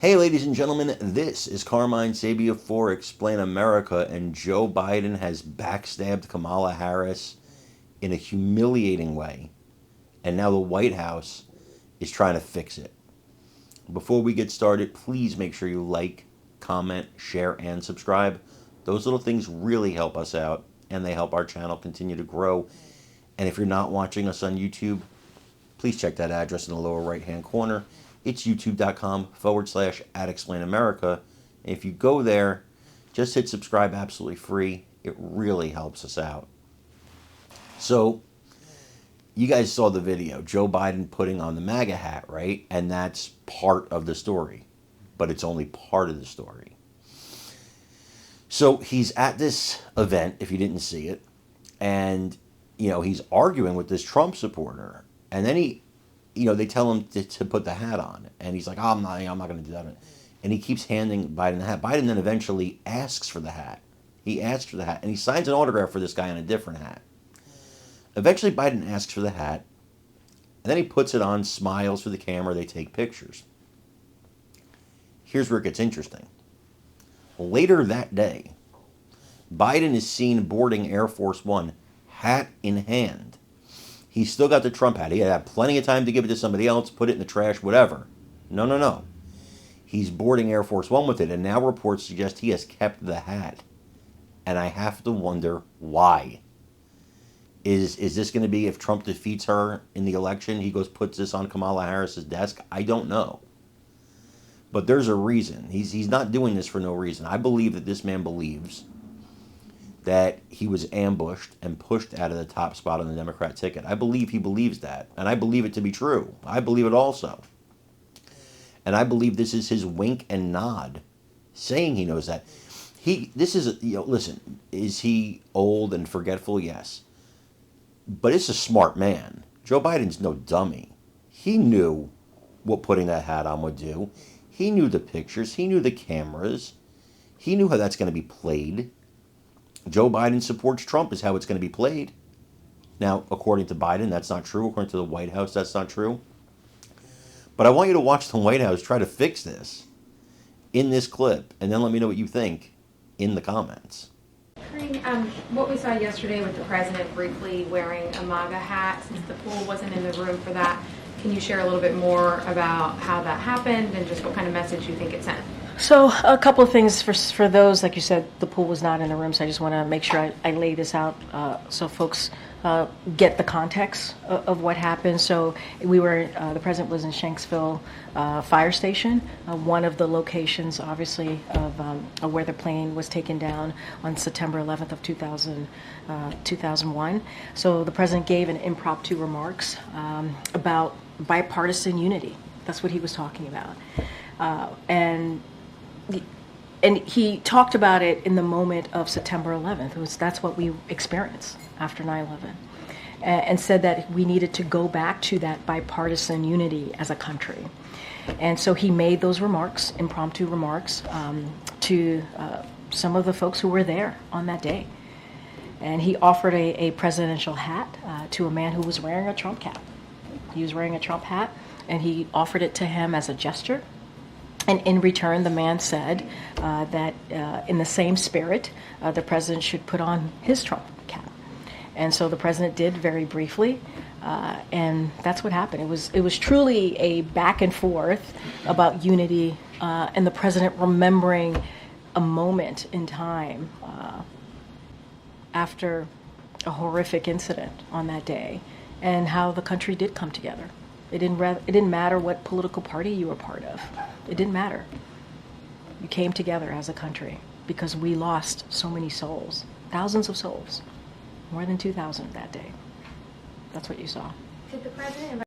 Hey, ladies and gentlemen, this is Carmine Sabia for Explain America, and Joe Biden has backstabbed Kamala Harris in a humiliating way, and now the White House is trying to fix it. Before we get started, please make sure you like, comment, share, and subscribe. Those little things really help us out, and they help our channel continue to grow. And if you're not watching us on YouTube, please check that address in the lower right-hand corner. It's youtube.com/@explainamerica. If you go there, just hit subscribe absolutely free. It really helps us out. So, you guys saw the video. Joe Biden putting on the MAGA hat, right? And that's part of the story. But it's only part of the story. So, he's at this event, if you didn't see it, and, he's arguing with this Trump supporter. And then they tell him to put the hat on. And he's like, oh, I'm not going to do that. And he keeps handing Biden the hat. Biden then eventually asks for the hat. He asks for the hat. And he signs an autograph for this guy on a different hat. Eventually, Biden asks for the hat. And then he puts it on, smiles for the camera. They take pictures. Here's where it gets interesting. Later that day, Biden is seen boarding Air Force One, hat in hand. He's still got the Trump hat. He had plenty of time to give it to somebody else, put it in the trash, whatever. No. He's boarding Air Force One with it, and now reports suggest he has kept the hat. And I have to wonder why. Is this going to be, if Trump defeats her in the election, he puts this on Kamala Harris's desk? I don't know. But there's a reason. He's not doing this for no reason. I believe that this man believes that he was ambushed and pushed out of the top spot on the Democrat ticket. I believe he believes that, and I believe it to be true. I believe it also. And I believe this is his wink and nod, saying he knows that. Listen, is he old and forgetful? Yes. But it's a smart man. Joe Biden's no dummy. He knew what putting that hat on would do. He knew the pictures. He knew the cameras. He knew how that's going to be played. Joe Biden supports Trump is how it's going to be played. Now, according to Biden, that's not true. According to the White House, that's not true. But I want you to watch the White House try to fix this in this clip, and then let me know what you think in the comments. What we saw yesterday with the president briefly wearing a MAGA hat, since the pool wasn't in the room for that, can you share a little bit more about how that happened and just what kind of message you think it sent? So a couple of things for those, like you said, the pool was not in the room, so I just want to make sure I lay this out so folks get the context of what happened. So the president was in Shanksville Fire Station, one of the locations, obviously, of where the plane was taken down on September 11th of 2001. So the president gave an impromptu remarks about bipartisan unity. That's what he was talking about. And he talked about it in the moment of September 11th. That's what we experienced after 9/11, and said that we needed to go back to that bipartisan unity as a country. And so he made those remarks, impromptu remarks, to some of the folks who were there on that day. And he offered a presidential hat to a man who was wearing a Trump cap. He was wearing a Trump hat, and he offered it to him as a gesture. And in return, the man said that in the same spirit, the president should put on his Trump cap. And so the president did, very briefly, and that's what happened. It was truly a back and forth about unity, and the president remembering a moment in time after a horrific incident on that day, and how the country did come together. It didn't matter what political party you were part of. It didn't matter. You came together as a country because we lost so many souls, thousands of souls, more than 2,000 that day. That's what you saw. Did the president